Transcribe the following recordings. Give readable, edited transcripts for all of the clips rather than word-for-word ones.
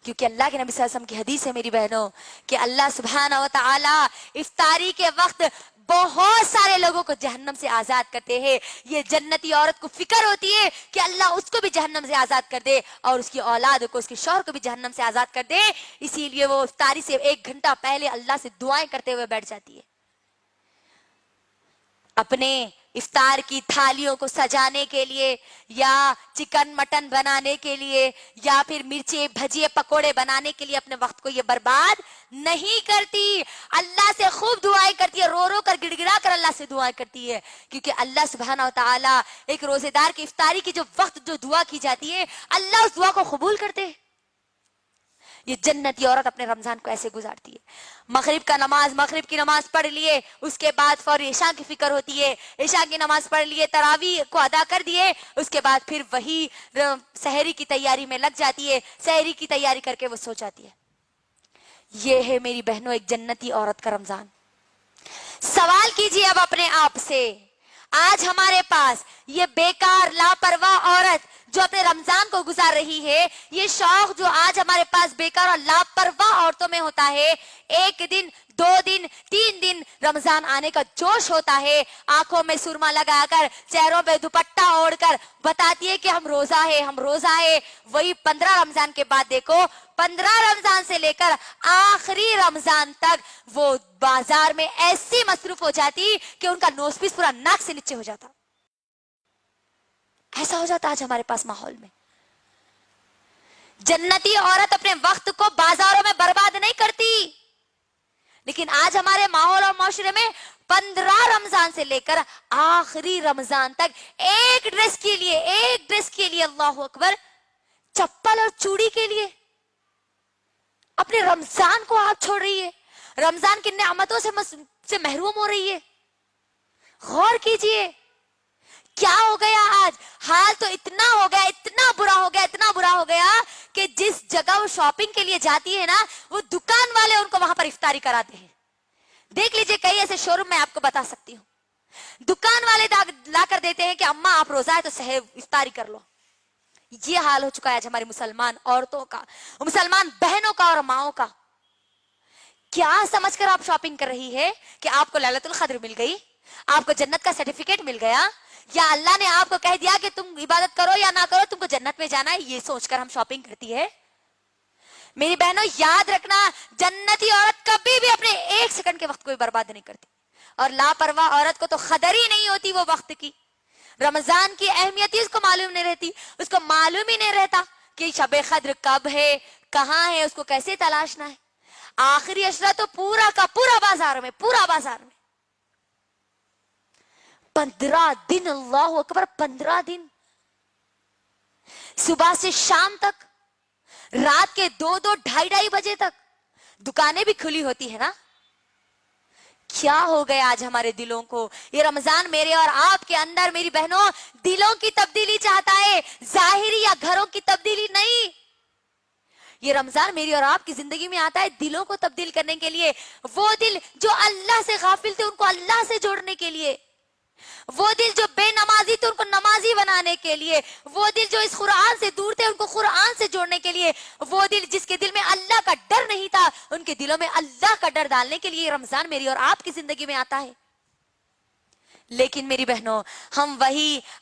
क्योंकि अल्लाह के नबी सल्लल्लाहु अलैहि वसल्लम की हदीस है मेरी बहनों कि अल्लाह सुब्हानहू व तआला इफ्तारी के वक्त बहुत सारे लोगों को जहन्नम से आजाद करते हैं। ये जन्नती औरत को फिक्र होती है कि अल्लाह उसको भी जहन्नम से आजाद कर दे और उसकी औलाद को, उसके शौहर को भी जहन्नम से आजाद कर दे। इसीलिए वो इफ्तारी से 1 घंटा पहले अल्लाह से दुआएं करते हुए बैठ जाती है। अपने इफ्तार की थालियों को सजाने के लिए या चिकन मटन बनाने के लिए या फिर मिर्ची भजिए पकोड़े बनाने के लिए अपने वक्त को ये बर्बाद नहीं करती। अल्लाह से खूब दुआएं करती है, रो रो कर गिड़गिड़ा कर अल्लाह से दुआएं करती है। क्योंकि अल्लाह सुब्हानहू व तआला एक रोजेदार की इफ्तारी की जो वक्त जो दुआ की जाती है, अल्लाह उस दुआ को कबूल करते हैं। ये जन्नती औरत अपने रमजान को ऐसे गुजारती है। मगरिब की नमाज पढ़ लिए, उसके बाद फौर ईशा की फिक्र होती है। ईशा की नमाज पढ़ लिए, तरावी को अदा कर दिए, उसके बाद फिर वही सहरी की तैयारी में लग जाती है। सहरी की तैयारी करके वो सो जाती है। ये है मेरी बहनों एक जन्नती औरत का रमजान। सवाल कीजिए अब अपने आप से, आज हमारे पास ये बेकार लापरवाह औरत जो अपने रमजान को गुजार रही है, ये शौक जो आज हमारे पास बेकार और लापरवाह औरतों में होता है, 1 दिन 2 दिन 3 दिन रमजान आने का जोश होता है, आंखों में सुरमा लगाकर, चेहरों पे दुपट्टा ओढ़कर बताती है कि हम रोजा है। वही 15 रमजान के बाद देखो, 15 रमजान से लेकर आखिरी रमजान तक वो बाजार में ऐसी मसरूफ हो जाती कि उनका नोजपीस पूरा नाक से नीचे हो जाता। ऐसा हो जाता आज हमारे पास माहौल में। जन्नती औरत अपने वक्त को बाजारों में बर्बाद नहीं करती, लेकिन आज हमारे माहौल और माशरे में 15 रमजान से लेकर आखिरी रमजान तक एक ड्रेस के लिए अल्लाहु अकबर, चप्पल और चूड़ी के लिए अपने रमजान को आप छोड़ रही है। रमजान की नेमतों से महरूम हो रही है। गौर कीजिए क्या हो गया आज। हाल तो इतना बुरा हो गया कि जिस जगह वो शॉपिंग के लिए जाती है ना, वो दुकान वाले उनको वहां पर इफ्तारी कराते हैं। देख लीजिए, कई ऐसे शोरूम मैं आपको बता सकती हूँ, दुकान वाले ला कर देते हैं कि अम्मा आप रोजा है तो सहर इफ्तारी कर लो। ये हाल हो चुका है आज हमारी मुसलमान औरतों का, मुसलमान बहनों का और माओ का। क्या समझकर आप शॉपिंग कर रही है कि आपको लैलतुल क़द्र मिल गई, आपको जन्नत का सर्टिफिकेट मिल गया, या अल्लाह ने आपको कह दिया कि तुम इबादत करो या ना करो, तुमको जन्नत में जाना है, ये सोचकर हम शॉपिंग करती है। मेरी बहनों याद रखना, जन्नती औरत कभी भी अपने 1 सेकंड के वक्त को बर्बाद नहीं करती, और लापरवाह औरत को तो कदर ही नहीं होती वो वक्त की। रमजान की अहमियत ही उसको मालूम नहीं रहती, उसको मालूम ही नहीं रहता कि शब क़द्र कब है, कहाँ है, उसको कैसे तलाशना है। आखिरी अशरा तो पूरा का पूरा बाजार में 15 दिन, अल्लाह अकबर, 15 दिन, सुबह से शाम तक, रात के 2-2 ढाई बजे तक दुकानें भी खुली होती है ना। क्या हो गया आज हमारे दिलों को। ये रमजान मेरे और आपके अंदर मेरी बहनों दिलों की तब्दीली चाहता है, जाहिरी या घरों की तब्दीली नहीं। ये रमजान मेरी और आपकी जिंदगी में आता है दिलों को तब्दील करने के लिए। वो दिल जो अल्लाह से गाफिल थे उनको अल्लाह से जोड़ने के लिए, वो दिल जो बेनमाजी थे उनको नमाजी बनाने के लिए, वो दिल जो इस कुरान से दूर थे उनको कुरान से जोड़ने के लिए, वो दिल जिसके दिल में अल्लाह का डर नहीं था उनके दिलों में अल्लाह का डर डालने के लिए रमजान मेरी और आपकी जिंदगी में आता है। लेकिन मेरी बहनों, हम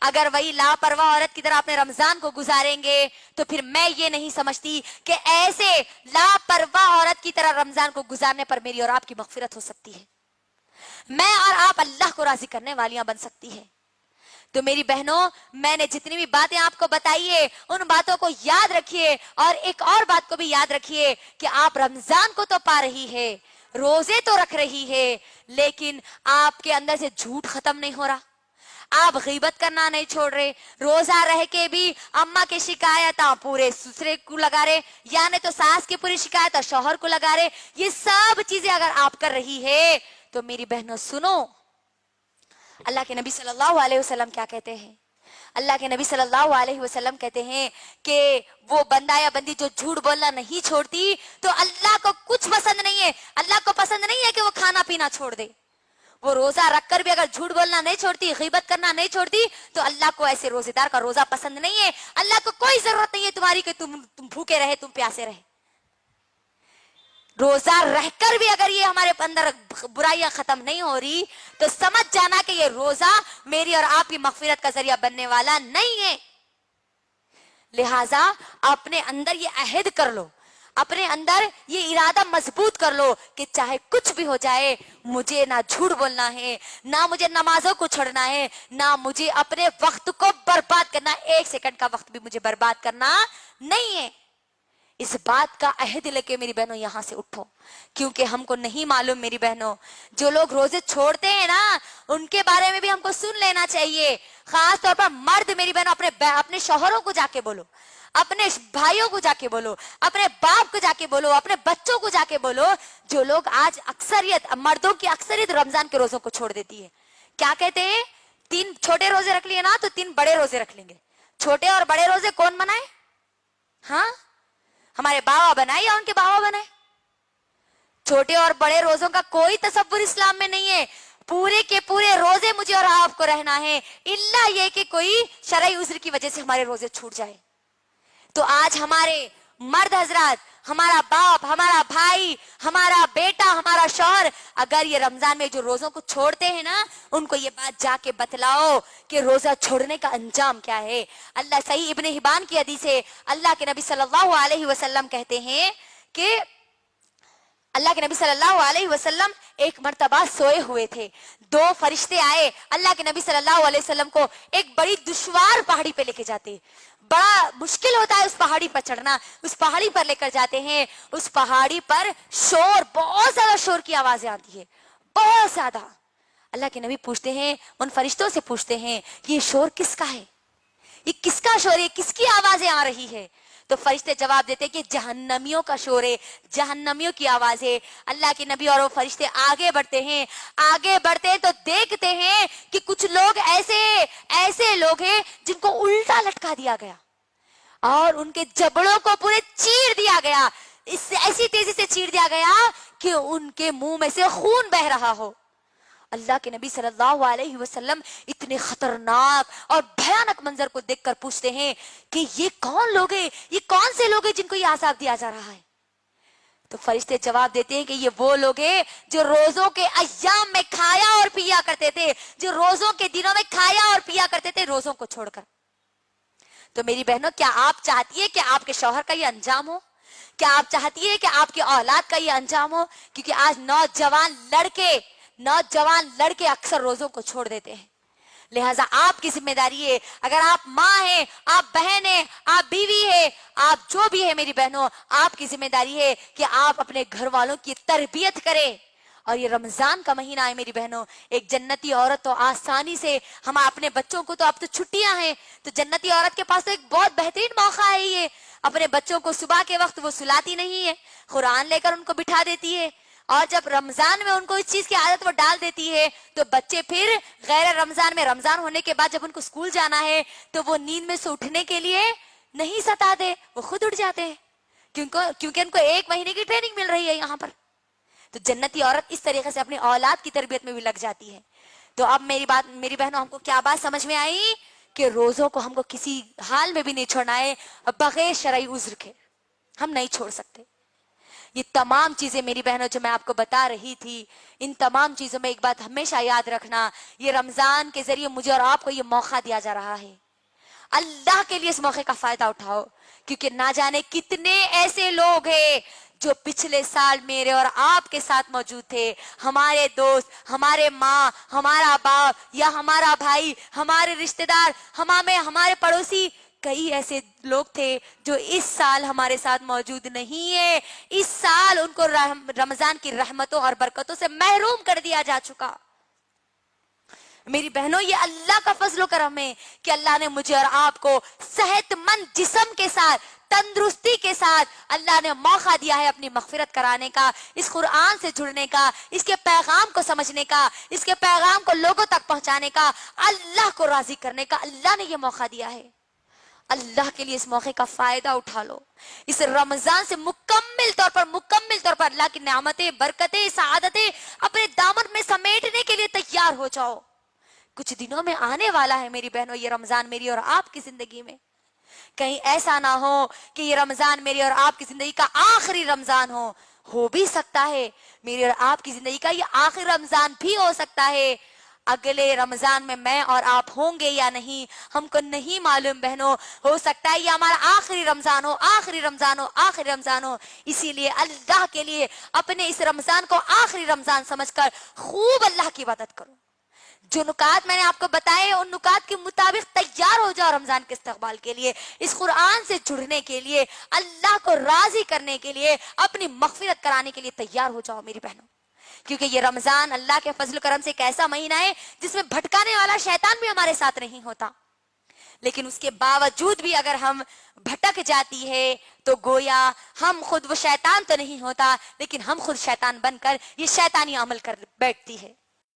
अगर वही लापरवाह औरत की तरह अपने रमजान को गुजारेंगे तो फिर मैं ये नहीं समझती कि ऐसे लापरवाह औरत की तरह रमजान को गुजारने पर मेरी और आपकी मगफिरत हो सकती है, मैं और आप अल्लाह को राजी करने वालियां बन सकती है। तो मेरी बहनों, मैंने जितनी भी बातें आपको बताई है उन बातों को याद रखिए, और एक और बात को भी याद रखिए कि आप रमजान को तो पा रही है, रोजे तो रख रही है, लेकिन आपके अंदर से झूठ खत्म नहीं हो रहा, आप गीबत करना नहीं छोड़ रहे, रोजा रह के भी अम्मा की शिकायत आप पूरे दूसरे को लगा रहे, या नहीं तो सास की पूरी शिकायत और शौहर को लगा रहे। ये सब चीजें अगर आप कर रही है तो मेरी बहनों सुनो, अल्लाह के नबी सल्लल्लाहु अलैहि वसल्लम क्या कहते हैं। अल्लाह के नबी सल्लल्लाहु अलैहि वसल्लम कहते हैं कि वो बंदा या बंदी जो झूठ बोलना नहीं छोड़ती तो अल्लाह को कुछ पसंद नहीं है। अल्लाह को पसंद नहीं है कि वो खाना पीना छोड़ दे। वो रोजा रखकर भी अगर झूठ बोलना नहीं छोड़ती, गीबत करना नहीं छोड़ती, तो अल्लाह को ऐसे रोजेदार का रोजा पसंद नहीं है। अल्लाह को कोई जरूरत नहीं है तुम्हारी कि तुम भूखे रहे, तुम प्यासे रहे। روزہ رہ کر بھی اگر یہ ہمارے اندر برائیاں ختم نہیں ہو رہی تو سمجھ جانا کہ یہ روزہ میری اور آپ کی مغفرت کا ذریعہ بننے والا نہیں ہے. لہٰذا اپنے اندر یہ عہد کر لو, اپنے اندر یہ ارادہ مضبوط کر لو کہ چاہے کچھ بھی ہو جائے مجھے نہ جھوٹ بولنا ہے, نہ مجھے نمازوں کو چھوڑنا ہے, نہ مجھے اپنے وقت کو برباد کرنا, 1 سیکنڈ کا وقت بھی مجھے برباد کرنا نہیں ہے. اس بات کا عہد لے کے میری بہنوں یہاں سے اٹھو, کیونکہ ہم کو نہیں معلوم میری بہنوں, جو لوگ روزے چھوڑتے ہیں نا ان کے بارے میں بھی ہم کو سن لینا چاہیے. خاص طور پر مرد میری بہنوں اپنے شوہروں کو جا کے بولو, اپنے بھائیوں کو جا کے بولو, اپنے باپ کو جا کے بولو, اپنے بچوں کو جا کے بولو. جو لوگ آج اکثریت, مردوں کی اکثریت رمضان کے روزوں کو چھوڑ دیتی ہے. کیا کہتے ہیں, 3 چھوٹے روزے رکھ لیے نا تو 3 بڑے روزے رکھ لیں گے. چھوٹے اور بڑے روزے کون بنائے؟ ہاں, ہمارے بابا بنائے یا ان کے بابا بنائے؟ چھوٹے اور بڑے روزوں کا کوئی تصور اسلام میں نہیں ہے. پورے کے پورے روزے مجھے اور آپ کو رہنا ہے, الا یہ کہ کوئی شرعی عذر کی وجہ سے ہمارے روزے چھوٹ جائے. تو آج ہمارے مرد حضرات, ہمارا باپ, ہمارا بھائی, ہمارا بیٹا, ہمارا شوہر اگر یہ رمضان میں جو روزوں کو چھوڑتے ہیں نا ان کو یہ بات جا کے بتلاؤ کہ روزہ چھوڑنے کا انجام کیا ہے. اللہ, صحیح ابن حبان کی حدیث ہے, اللہ کے نبی صلی اللہ علیہ وسلم کہتے ہیں کہ اللہ کے نبی صلی اللہ علیہ وسلم ایک مرتبہ سوئے ہوئے تھے. 2 فرشتے آئے, اللہ کے نبی صلی اللہ علیہ وسلم کو ایک بڑی دشوار پہاڑی پہ لے کے جاتے. بڑا مشکل ہوتا ہے اس پہاڑی پر چڑھنا, اس پہاڑی پر لے کر جاتے ہیں. اس پہاڑی پر شور, بہت زیادہ شور کی آوازیں آتی ہے, بہت زیادہ. اللہ کے نبی پوچھتے ہیں, ان فرشتوں سے پوچھتے ہیں یہ شور کس کا ہے, یہ کس کا شور ہے, کس کی آوازیں آ رہی ہے؟ تو فرشتے جواب دیتے کہ جہنمیوں کا شور ہے, جہنمیوں کی آواز ہے. اللہ کے نبی اور وہ فرشتے آگے بڑھتے ہیں, آگے بڑھتے ہیں تو دیکھتے ہیں کہ کچھ لوگ ایسے لوگ ہیں جن کو الٹا لٹکا دیا گیا اور ان کے جبڑوں کو پورے چیر دیا گیا, اس سے ایسی تیزی سے چیر دیا گیا کہ ان کے منہ میں سے خون بہ رہا ہو. اللہ کے نبی صلی اللہ علیہ وسلم اتنے خطرناک اور بھیانک منظر کو دیکھ کر پوچھتے ہیں کہ یہ کون لوگ ہیں, یہ کون سے لوگ ہیں جن کو یہ عذاب دیا جا رہا ہے؟ تو فرشتے جواب دیتے ہیں کہ یہ وہ لوگ ہیں جو روزوں کے ایام میں کھایا اور پیا کرتے تھے, جو روزوں کے دنوں میں کھایا اور پیا کرتے تھے روزوں کو چھوڑ کر. تو میری بہنوں, کیا آپ چاہتی ہے کہ آپ کے شوہر کا یہ انجام ہو؟ کیا آپ چاہتی ہے کہ آپ کی اولاد کا یہ انجام ہو؟ کیونکہ آج نوجوان لڑکے اکثر روزوں کو چھوڑ دیتے ہیں. لہٰذا آپ کی ذمہ داری ہے, اگر آپ ماں ہیں, آپ بہن ہیں, آپ بیوی ہے, آپ جو بھی ہے میری بہنوں, آپ کی ذمہ داری ہے کہ آپ اپنے گھر والوں کی تربیت کریں. اور یہ رمضان کا مہینہ ہے میری بہنوں, ایک جنتی عورت تو آسانی سے, ہم اپنے بچوں کو, تو اب تو چھٹیاں ہیں, تو جنتی عورت کے پاس تو ایک بہت بہترین موقع ہے یہ. اپنے بچوں کو صبح کے وقت وہ سلاتی نہیں ہے, قرآن لے کر ان کو بٹھا دیتی ہے, اور جب رمضان میں ان کو اس چیز کی عادت وہ ڈال دیتی ہے تو بچے پھر غیر رمضان میں, رمضان ہونے کے بعد جب ان کو اسکول جانا ہے تو وہ نیند میں سے اٹھنے کے لیے نہیں ستا, وہ خود اٹھ جاتے ہیں, کیونکہ ان کو 1 مہینے کی ٹریننگ مل رہی ہے یہاں پر. تو جنتی عورت اس طریقے سے اپنی اولاد کی تربیت میں بھی لگ جاتی ہے. تو اب میری بہنوں, ہم کو کیا بات سمجھ میں آئی کہ روزوں کو ہم کو کسی حال میں بھی نہیں چھوڑنا ہے بغیر شرعی عذر کے, ہم نہیں چھوڑ سکتے. یہ تمام چیزیں میری بہنوں جو میں آپ کو بتا رہی تھی, ان تمام چیزوں میں ایک بات ہمیشہ یاد رکھنا, یہ رمضان کے ذریعے مجھے اور آپ کو یہ موقع دیا جا رہا ہے. اللہ کے لیے اس موقع کا فائدہ اٹھاؤ, کیونکہ نہ جانے کتنے ایسے لوگ ہیں جو پچھلے سال میرے اور آپ کے ساتھ موجود تھے, ہمارے دوست, ہمارے ماں, ہمارا باپ یا ہمارا بھائی, ہمارے رشتہ دار, ہمارے پڑوسی, کئی ایسے لوگ تھے جو اس سال ہمارے ساتھ موجود نہیں ہے. اس سال ان کو رمضان کی رحمتوں اور برکتوں سے محروم کر دیا جا چکا. میری بہنوں, یہ اللہ کا فضل و کرم ہے کہ اللہ نے مجھے اور آپ کو صحت مند جسم کے ساتھ, تندرستی کے ساتھ اللہ نے موقع دیا ہے اپنی مغفرت کرانے کا, اس قرآن سے جڑنے کا, اس کے پیغام کو سمجھنے کا, اس کے پیغام کو لوگوں تک پہنچانے کا, اللہ کو راضی کرنے کا. اللہ نے یہ موقع دیا ہے. اللہ کے لیے اس موقع کا فائدہ اٹھا لو. اس رمضان سے مکمل طور پر اللہ کی نعمتیں, برکتیں, سعادتیں اپنے دامن میں سمیٹنے کے لیے تیار ہو جاؤ. کچھ دنوں میں آنے والا ہے میری بہنوں یہ رمضان میری اور آپ کی زندگی میں. کہیں ایسا نہ ہو کہ یہ رمضان میری اور آپ کی زندگی کا آخری رمضان ہو. हो भी सकता है मेरी और आपकी जिंदगी का ये आखिरी रमजान भी हो सकता है। अगले रमजान में मैं और आप होंगे या नहीं हमको नहीं मालूम बहनों। हो सकता है ये हमारा आखिरी रमजान हो, आखिरी रमजान हो, आखिरी रमजान हो। इसीलिए अल्लाह के लिए अपने इस रमजान को आखिरी रमजान समझकर खूब अल्लाह की इबादत करो। जो नुकात मैंने आपको बताए उन नुकात के मुताबिक तैयार हो जाओ रमजान के इस्तकबाल के लिए, इस कुरान से जुड़ने के लिए, अल्लाह को राजी करने के लिए, अपनी मगफिरत कराने के लिए तैयार हो जाओ मेरी बहनों। क्योंकि ये रमजान अल्लाह के फजल करम से एक ऐसा महीना है जिसमें भटकाने वाला शैतान भी हमारे साथ नहीं होता। लेकिन उसके बावजूद भी अगर हम भटक जाती है तो गोया हम खुद, वो शैतान तो नहीं होता लेकिन हम खुद शैतान बनकर ये शैतानी अमल कर बैठती है।